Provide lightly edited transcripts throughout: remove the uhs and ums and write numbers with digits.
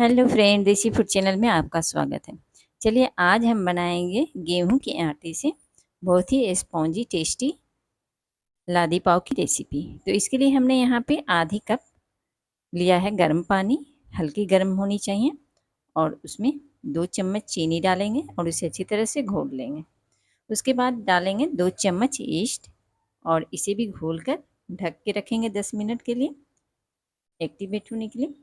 Hello friend, देसी food channel में आपका स्वागत है। चलिए आज हम बनाएंगे गेहूं के आटे से बहुत ही स्पॉन्जी टेस्टी लादी पाव की रेसिपी। तो इसके लिए हमने यहाँ पे आधी कप लिया है गर्म पानी। हल्की गर्म होनी चाहिए और उसमें 2 चम्मच चीनी डालेंगे और उसे अच्छी तरह से घोल लेंगे। उसके बाद डालेंगे 2 चम्मच ईस्ट और इसे भी घोल कर ढक के रखेंगे 10 मिनट के लिए एक्टिवेट होने के लिए।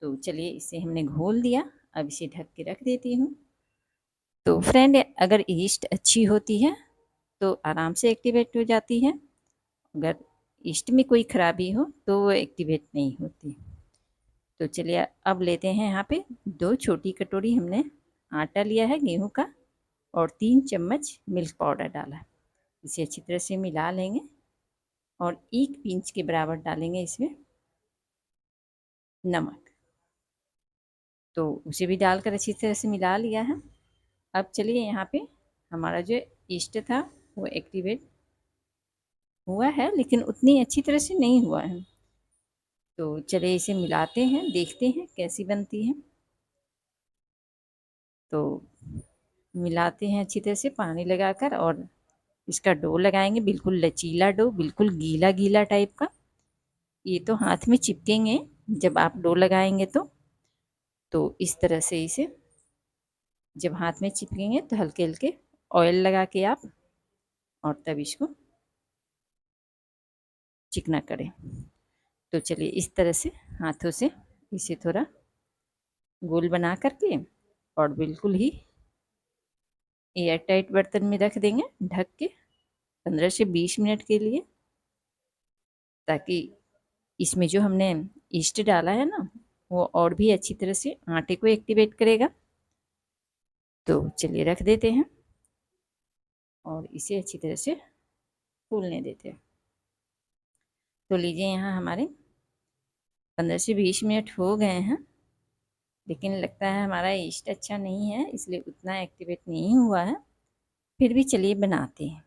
तो चलिए इसे हमने घोल दिया, अब इसे ढक के रख देती हूँ। तो फ्रेंड, अगर ईस्ट अच्छी होती है तो आराम से एक्टिवेट हो जाती है। अगर ईस्ट में कोई खराबी हो तो वो एक्टिवेट नहीं होती। तो चलिए अब लेते हैं यहाँ पे 2 छोटी कटोरी हमने आटा लिया है गेहूं का और 3 चम्मच मिल्क पाउडर डाला है। इसे अच्छी तरह से मिला लेंगे और 1 पिंच के बराबर डालेंगे इसमें नमक। तो उसे भी डालकर अच्छी तरह से मिला लिया है। अब चलिए यहाँ पे हमारा जो ईस्ट था वो एक्टिवेट हुआ है, लेकिन उतनी अच्छी तरह से नहीं हुआ है। तो चलिए इसे मिलाते हैं, देखते हैं कैसी बनती है। तो मिलाते हैं अच्छी तरह से पानी लगाकर और इसका डो लगाएंगे, बिल्कुल लचीला डो, बिल्कुल गीला गीला टाइप का। ये तो हाथ में चिपकेंगे जब आप डो लगाएंगे तो इस तरह से इसे जब हाथ में चिपकेंगे तो हल्के हल्के ऑयल लगा के आप और तब इसको चिकना करें। तो चलिए इस तरह से हाथों से इसे थोड़ा गोल बना करके और बिल्कुल ही एयर टाइट बर्तन में रख देंगे ढक के 15 से 20 मिनट के लिए, ताकि इसमें जो हमने ईस्ट डाला है ना वो और भी अच्छी तरह से आटे को एक्टिवेट करेगा। तो चलिए रख देते हैं और इसे अच्छी तरह से फूलने देते हैं। तो लीजिए यहाँ हमारे 15 से 20 मिनट हो गए हैं, लेकिन लगता है हमारा ईस्ट अच्छा नहीं है इसलिए उतना एक्टिवेट नहीं हुआ है। फिर भी चलिए बनाते हैं।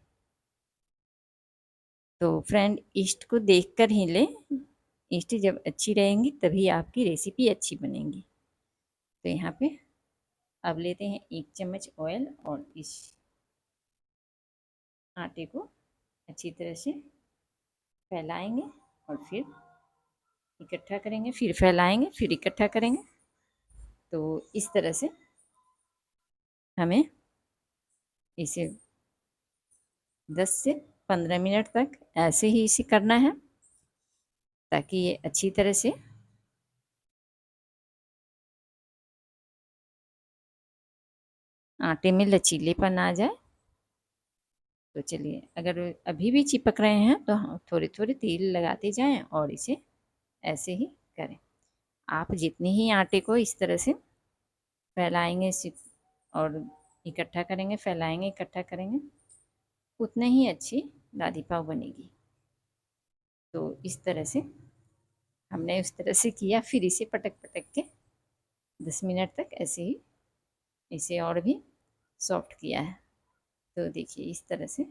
तो फ्रेंड, ईस्ट को देखकर ही लें, ईस्ट जब अच्छी रहेंगी तभी आपकी रेसिपी अच्छी बनेगी। तो यहाँ पे अब लेते हैं 1 चम्मच ऑयल और इस आटे को अच्छी तरह से फैलाएंगे और फिर इकट्ठा करेंगे, फिर फैलाएंगे, फिर इकट्ठा करेंगे। तो इस तरह से हमें इसे 10 से 15 मिनट तक ऐसे ही इसे करना है, ताकि ये अच्छी तरह से आटे में लचीलेपन आ जाए। तो चलिए, अगर अभी भी चिपक रहे हैं तो हाँ, थोड़े थोड़े तेल लगाते जाएं और इसे ऐसे ही करें। आप जितने ही आटे को इस तरह से फैलाएंगे और इकट्ठा करेंगे, फैलाएंगे इकट्ठा करेंगे, उतने ही अच्छी दादी पाव बनेगी। तो इस तरह से हमने उस तरह से किया, फिर इसे पटक पटक के 10 मिनट तक ऐसे ही इसे और भी सॉफ्ट किया है। तो देखिए इस तरह से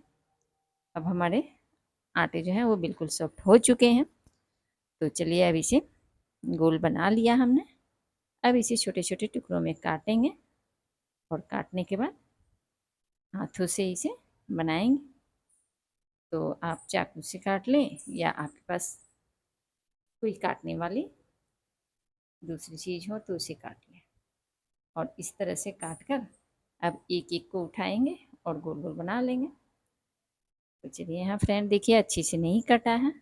अब हमारे आटे जो हैं वो बिल्कुल सॉफ्ट हो चुके हैं। तो चलिए अब इसे गोल बना लिया हमने। अब इसे छोटे छोटे टुकड़ों में काटेंगे और काटने के बाद हाथों से इसे बनाएंगे। तो आप चाकू से काट लें या आपके पास कोई काटने वाली दूसरी चीज़ हो तो उसे काट लें। और इस तरह से काट कर अब एक एक को उठाएंगे और गोल गोल बना लेंगे। तो चलिए यहाँ फ्रेंड देखिए अच्छी से नहीं कटा है,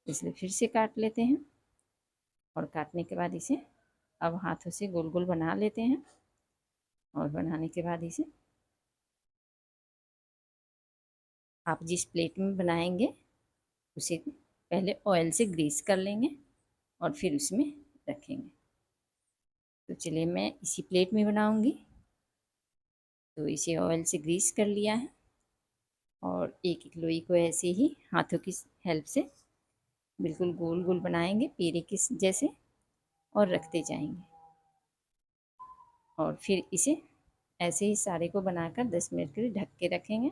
इसलिए फिर से काट लेते हैं और काटने के बाद इसे अब हाथों से गोल गोल बना लेते हैं। और बनाने के बाद इसे आप जिस प्लेट में बनाएंगे उसे पहले ऑयल से ग्रीस कर लेंगे और फिर उसमें रखेंगे। तो चलिए मैं इसी प्लेट में बनाऊंगी। तो इसे ऑयल से ग्रीस कर लिया है और एक एक लोई को ऐसे ही हाथों की हेल्प से बिल्कुल गोल गोल बनाएंगे पेड़े के जैसे और रखते जाएंगे। और फिर इसे ऐसे ही सारे को बनाकर 10 मिनट के लिए ढक के रखेंगे।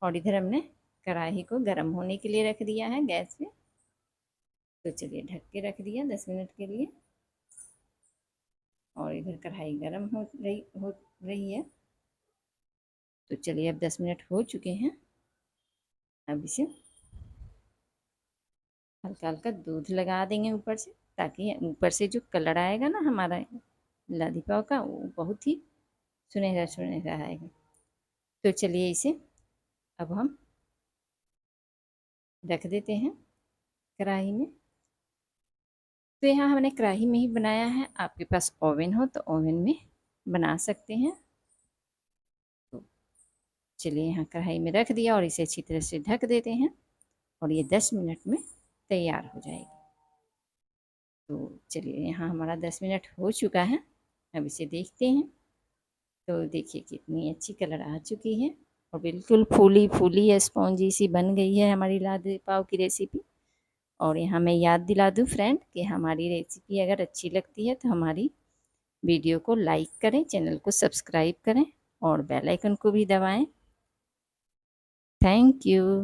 और इधर हमने कढ़ाई को गर्म होने के लिए रख दिया है गैस पे। तो चलिए ढक के रख दिया 10 मिनट के लिए। इधर कढ़ाई गरम हो रही है। तो चलिए अब 10 मिनट हो चुके हैं। अब इसे हल्का हल्का दूध लगा देंगे ऊपर से, ताकि ऊपर से जो कलर आएगा ना हमारा लादी पाव का, वो बहुत ही सुनहरा सुनहरा आएगा। तो चलिए इसे अब हम रख देते हैं कढ़ाई में। तो यहाँ हमने कढ़ाई में ही बनाया है, आपके पास ओवन हो तो ओवन में बना सकते हैं। तो चलिए यहाँ कढ़ाई में रख दिया और इसे अच्छी तरह से ढक देते हैं और ये 10 मिनट में तैयार हो जाएगी। तो चलिए यहाँ हमारा 10 मिनट हो चुका है। अब इसे देखते हैं। तो देखिए कितनी अच्छी कलर आ चुकी है और बिल्कुल फूली फूली स्पॉन्जी सी बन गई है हमारी लादी पाव की रेसिपी। और यहाँ मैं याद दिला दूँ फ्रेंड कि हमारी रेसिपी अगर अच्छी लगती है तो हमारी वीडियो को लाइक करें, चैनल को सब्सक्राइब करें और बेल आइकन को भी दबाएं। Thank you.